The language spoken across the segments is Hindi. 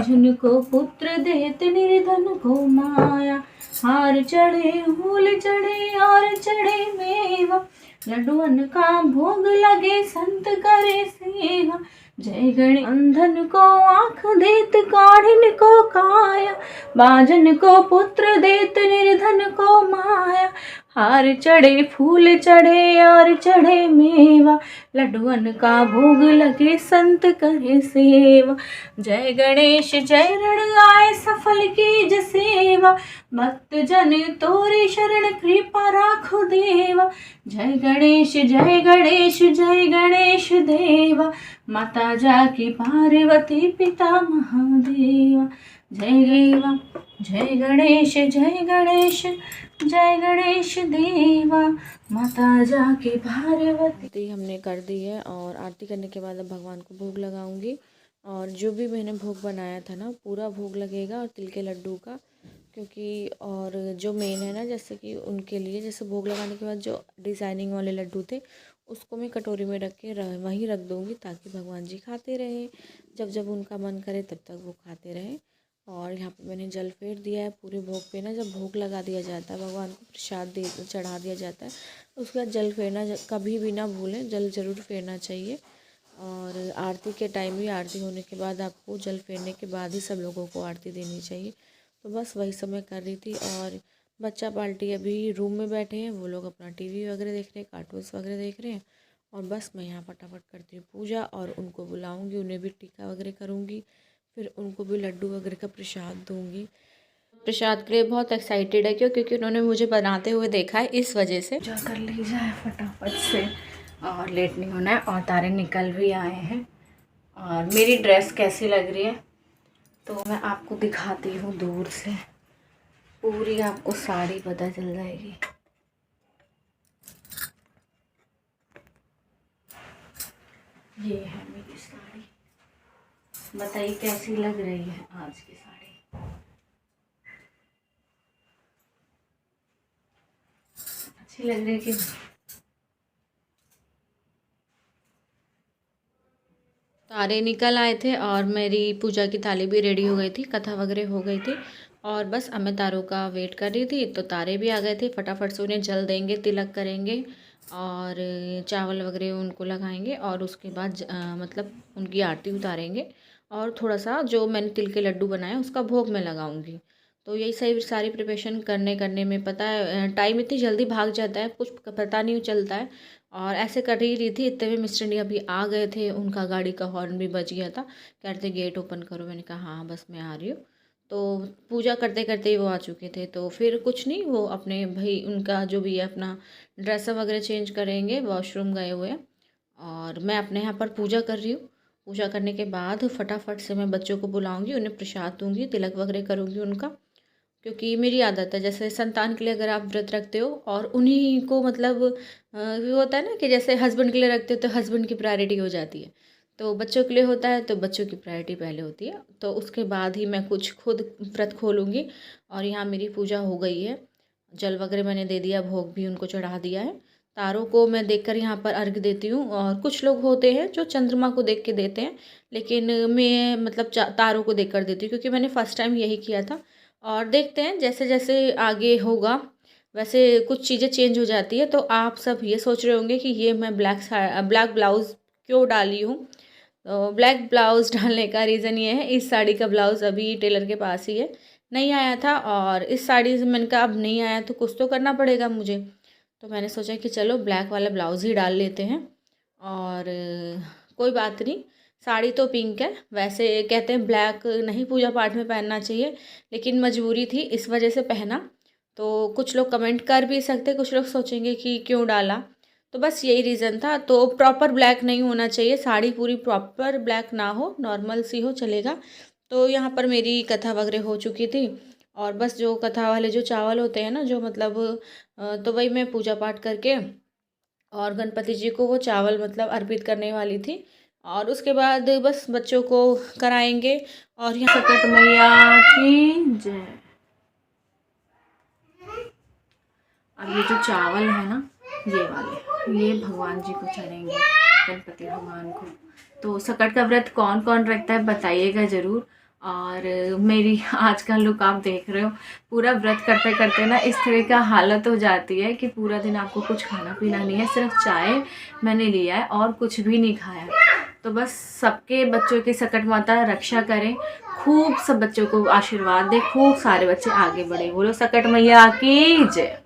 बाझन को पुत्र देत निर्धन को माया। हार चढ़े फूल चढ़े और चढ़े मेवा, लड्डुअन का भोग लगे संत करे सेवा। जय गणेश अंधन को आँख देत काढ़िन को काया, बाजन को पुत्र देत निर्धन को माया। हार चढ़े फूल चढ़े और चढ़े मेवा, लड्डुअन का भोग लगे संत करे सेवा। जय गणेश जय रण आए सफल कीज सेवा, भक्त जन तोरे शरण कृपा राखो देवा। जय गणेश जय गणेश जय गणेश देवा, माता जाकी पार्वती पिता महादेवा। जय देवा जय गणेश जय गणेश जय गणेश देवा, माता जाकी पार्वती। हमने कर दी है और आरती करने के बाद अब भगवान को भोग लगाऊंगी। और जो भी मैंने भोग बनाया था ना, पूरा भोग लगेगा और तिल के लड्डू का, क्योंकि और जो मेन है ना, जैसे कि उनके लिए जैसे भोग लगाने के बाद जो डिज़ाइनिंग वाले लड्डू थे उसको मैं कटोरी में रख के वहीं रख दूँगी, ताकि भगवान जी खाते रहें, जब जब उनका मन करे तब तक वो खाते रहें। और यहाँ पे मैंने जल फेर दिया है पूरे भोग पे ना। जब भोग लगा दिया जाता है, भगवान को प्रसाद दे चढ़ा दिया जाता है, उसके बाद जल फेरना कभी भी ना भूलें, जल ज़रूर फेरना चाहिए। और आरती के टाइम भी, आरती होने के बाद आपको जल फेरने के बाद ही सब लोगों को आरती देनी चाहिए। तो बस वही सब मैं कर रही थी। और बच्चा पार्टी अभी रूम में बैठे हैं, वो लोग अपना टीवी वगैरह देख रहे हैं, कार्टून्स वगैरह देख रहे हैं। और बस मैं यहाँ फटाफट करती हूँ पूजा, और उनको बुलाऊँगी, उन्हें भी टीका वगैरह करूँगी, फिर उनको भी लड्डू वगैरह का प्रसाद दूँगी। प्रसाद के लिए बहुत एक्साइटेड है क्योंकि उन्होंने मुझे बनाते हुए देखा है, इस वजह से। पूजा कर ली जाए फटाफट से, और लेट नहीं होना है। और तारे निकल भी आए हैं। और मेरी ड्रेस कैसी लग रही है तो मैं आपको दिखाती हूँ दूर से, पूरी आपको साड़ी पता चल जाएगी। ये है मेरी साड़ी, बताइए कैसी लग रही है आज की साड़ी। अच्छी लग रही है कि तारे निकल आए थे और मेरी पूजा की थाली भी रेडी हो गई थी, कथा वगैरह हो गई थी। और बस अब मैं तारों का वेट कर रही थी, तो तारे भी आ गए थे। फटाफट से उन्हें जल देंगे, तिलक करेंगे और चावल वगैरह उनको लगाएंगे, और उसके बाद मतलब उनकी आरती उतारेंगे। और थोड़ा सा जो मैंने तिल के लड्डू बनाए उसका भोग मैं लगाऊंगी। तो यही सही सारी प्रिपरेशन करने में पता है टाइम इतनी जल्दी भाग जाता है, कुछ पता नहीं चलता है। और ऐसे कर ही रही थी, इतने में मिस्टर ने अभी आ गए थे, उनका गाड़ी का हॉर्न भी बज गया था। कह रहे थे गेट ओपन करो, मैंने कहा हाँ बस मैं आ रही हूँ। तो पूजा करते करते ही वो आ चुके थे। तो फिर कुछ नहीं, वो अपने भाई उनका जो भी है अपना ड्रेसअप वगैरह चेंज करेंगे, वॉशरूम गए हुए हैं। और मैं अपने यहाँ पर पूजा कर रही हूँ। पूजा करने के बाद फटाफट से मैं बच्चों को बुलाऊंगी, उन्हें प्रसाद दूंगी, तिलक वगैरह करूँगी उनका। क्योंकि मेरी आदत है, जैसे संतान के लिए अगर आप व्रत रखते हो और उन्हीं को मतलब ये होता है ना कि जैसे हस्बैंड के लिए रखते हो तो हस्बैंड की प्रायोरिटी हो जाती है, तो बच्चों के लिए होता है तो बच्चों की प्रायोरिटी पहले होती है। तो उसके बाद ही मैं कुछ खुद व्रत खोलूँगी। और यहाँ मेरी पूजा हो गई है, जल वगैरह मैंने दे दिया, भोग भी उनको चढ़ा दिया है। तारों को मैं देखकर यहाँ पर अर्घ देती हूँ। और कुछ लोग होते हैं जो चंद्रमा को देख के देते हैं, लेकिन मैं मतलब तारों को देख कर देती हूँ, क्योंकि मैंने फ़र्स्ट टाइम यही किया था। और देखते हैं जैसे जैसे आगे होगा वैसे कुछ चीज़ें चेंज हो जाती है। तो आप सब ये सोच रहे होंगे कि ये मैं ब्लैक ब्लाउज़ क्यों डाली हूँ। तो ब्लैक ब्लाउज़ डालने का रीज़न ये है, इस साड़ी का ब्लाउज़ अभी टेलर के पास ही है, नहीं आया था। और इस साड़ी से मैंने कहा अब नहीं आया तो कुछ तो करना पड़ेगा मुझे। तो मैंने सोचा कि चलो ब्लैक वाला ब्लाउज़ ही डाल लेते हैं। और कोई बात नहीं, साड़ी तो पिंक है। वैसे कहते हैं ब्लैक नहीं पूजा पाठ में पहनना चाहिए, लेकिन मजबूरी थी इस वजह से पहना। तो कुछ लोग कमेंट कर भी सकते, कुछ लोग सोचेंगे कि क्यों डाला, तो बस यही रीज़न था। तो प्रॉपर ब्लैक नहीं होना चाहिए, साड़ी पूरी प्रॉपर ब्लैक ना हो, नॉर्मल सी हो चलेगा। तो यहाँ पर मेरी कथा वगैरह हो चुकी थी। और बस जो कथा वाले जो चावल होते हैं ना, जो मतलब तो वही मैं पूजा पाठ करके और गणपति जी को वो चावल मतलब अर्पित करने वाली थी। और उसके बाद बस बच्चों को कराएंगे। और यहाँ सकट मैया की जय। अब ये जो चावल है ना, ये वाले, ये भगवान जी को चढ़ेंगे, गणपति भगवान को। तो सकट का व्रत कौन कौन रखता है बताइएगा ज़रूर। और मेरी आज का लुक आप देख रहे हो। पूरा व्रत करते करते ना इस तरह का हालत हो जाती है कि पूरा दिन आपको कुछ खाना पीना नहीं है, सिर्फ चाय मैंने लिया है और कुछ भी नहीं खाया। तो बस सबके बच्चों की सकट माता रक्षा करें, खूब सब बच्चों को आशीर्वाद दे, खूब सारे बच्चे आगे बढ़े। बोलो सकट मैया की जय।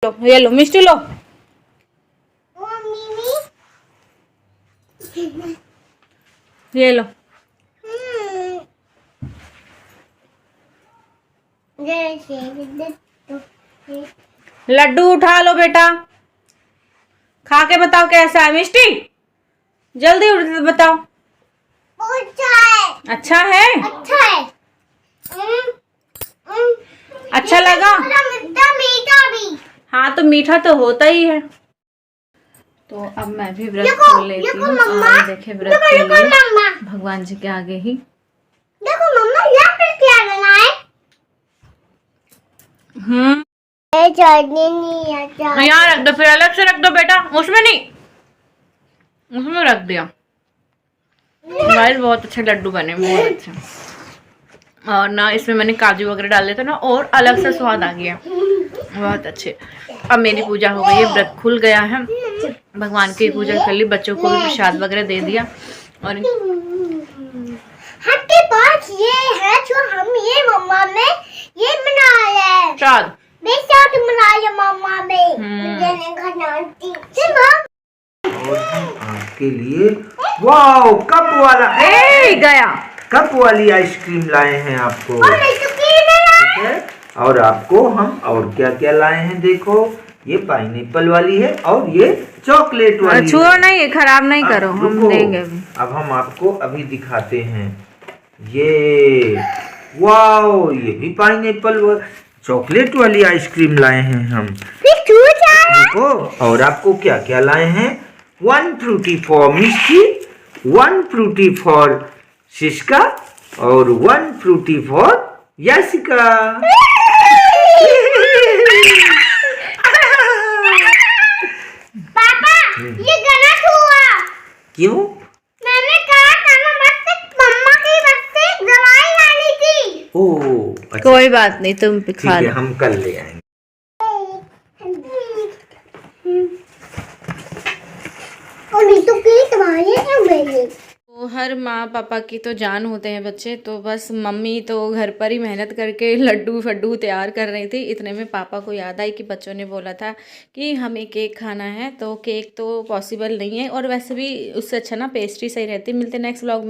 लो ये लो मिष्टी लो। ये लो लड्डू उठा लो बेटा, खा के बताओ कैसा है मिष्टी, जल्दी उठ बताओ। अच्छा है, अच्छा है। अच्छा लगा? मीठा भी। हाँ तो मीठा तो होता ही है। तो अब मैं भी व्रत खोल लेती हूँ और देखे व्रत के लिए भगवान जी के आगे ही। देखो मम्मा यहाँ पर क्या बना है? यहाँ रख दो, फिर अलग से रख दो बेटा, उसमें नहीं, उसमें रख दिया। गाइस बहुत अच्छे लड्डू बने, बहुत अच्छे। और ना इसमें मैंने काजू वगैरह डाले थे ना, और अलग से स्वाद आ गया, बहुत अच्छे। अब मेरी पूजा हो गई है, व्रत खुल गया है, भगवान की पूजा कर ली, बच्चों को भी प्रसाद वगैरह दे दिया। और आपके पास ये है जो हम ये मम्मा में ये बनाया प्रसाद, बेसात बनाया मम्मा में। और हम आपके लिए वाओ कप वाला गया कप वाली आइसक्रीम लाए हैं आपको, ठीक है। और आपको हम और क्या क्या लाए हैं देखो, ये पाइनएप्पल वाली है और ये चॉकलेट वाली छुओ है। नहीं, खराब नहीं करो, हम देंगे अभी। अब हम आपको अभी दिखाते हैं, ये वाओ ये भी पाइनएप्पल चॉकलेट वाली आइसक्रीम लाए हैं हम, देखो। और आपको क्या क्या लाए हैं, 1 Frooti for Mishti, 1 Frooti for Shishka और 1 फ्रूटी फॉर यासिका। पापा ये गलत हुआ। क्यों? मैंने कहा था मम्मा की बस्ती दवाई लानी थी। ओह अच्छा, कोई बात नहीं, तुम ठीक खा है, लो। हम कल ले आएंगे। अभी तो की दवाई है मेरी। तो हर माँ पापा की तो जान होते हैं बच्चे, तो बस मम्मी तो घर पर ही मेहनत करके लड्डू फड्डू तैयार कर रही थी। इतने में पापा को याद आई कि बच्चों ने बोला था कि हमें केक खाना है, तो केक तो पॉसिबल नहीं है, और वैसे भी उससे अच्छा ना पेस्ट्री सही रहती। मिलते नेक्स्ट व्लॉग में।